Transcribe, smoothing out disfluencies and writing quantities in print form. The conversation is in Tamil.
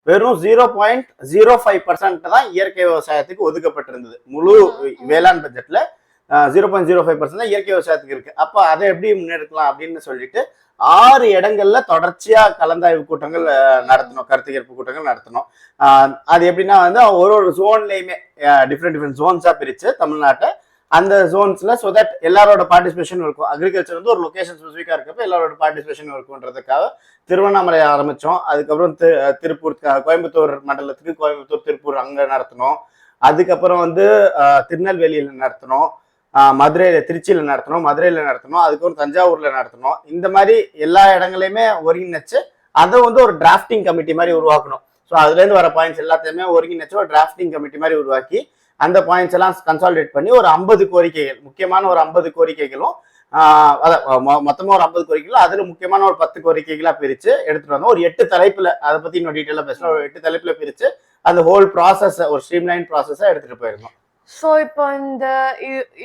வெறும் 0.05% தான் இயற்கை விவசாயத்துக்கு ஒதுக்கப்பட்டிருந்தது. முழு வேளாண் பட்ஜெட்ல 0.05% தான் இயற்கை விவசாயத்துக்கு இருக்கு. அப்ப அதை எப்படி முன்னெடுக்கலாம் அப்படின்னு சொல்லிட்டு 6 இடங்கள்ல தொடர்ச்சியா கலந்தாய்வு கூட்டங்கள் நடத்தணும், கருத்து கேட்பு கூட்டங்கள் நடத்தணும். அது எப்படின்னா வந்து ஒரு ஜோன்லயுமே டிஃப்ரெண்ட் ஜோன்ஸா பிரிச்சு தமிழ்நாட்டை அந்த ஜோன்ஸ்ல ஸோ தட் எல்லாரோட பார்ட்டிசிபேஷன் இருக்கும். அக்ரிகல்ச்சர் வந்து ஒரு லொகேஷன் ஸ்பெசிஃபிக்கா இருக்கப்ப எல்லாரோட பார்ட்டிசிபேஷன் இருக்கும்ன்றதுக்காக திருவண்ணாமலை ஆரம்பிச்சோம். அதுக்கப்புறம் திருப்பூர், கோயம்புத்தூர் மண்டலத்துக்கு கோயம்புத்தூர், திருப்பூர் அங்க நடத்தணும். அதுக்கப்புறம் வந்து திருநெல்வேலியில நடத்தணும், மதுரையில, திருச்சியில நடத்தணும், மதுரையில நடத்தணும், அதுக்கப்புறம் தஞ்சாவூர்ல நடத்தணும். இந்த மாதிரி எல்லா இடங்களையுமே ஒருங்கிணைச்சு அதை வந்து ஒரு டிராஃப்டிங் கமிட்டி மாதிரி உருவாக்கணும். ஸோ அதுல இருந்து வர பாயிண்ட்ஸ் எல்லாத்தையுமே ஒருங்கிணைச்சு ஒரு டிராஃப்டிங் கமிட்டி மாதிரி உருவாக்கி அந்த பாயிண்ட்ஸ் எல்லாம் கன்சாலிடேட் பண்ணி ஒரு 50 கோரிக்கைகள், முக்கியமான ஒரு 50 கோரிக்கைகளும் மொத்தமா ஒரு 50 கோரிக்கைகள், அதுல முக்கியமான ஒரு 10 கோரிக்கைகளா பிரிச்சு எடுத்துட்டு வந்தோம். ஒரு 8 தலைப்புல, அதை பத்தி இன்னும் டீட்டெயிலா பேசலாம். ஒரு 8 தலைப்புல பிரிச்சு அந்த ஹோல் ப்ராசஸ், ஒரு ஸ்ட்ரீம்லைன் ப்ராசஸா எடுத்துட்டு போயிருந்தோம். ஸோ இப்போ இந்த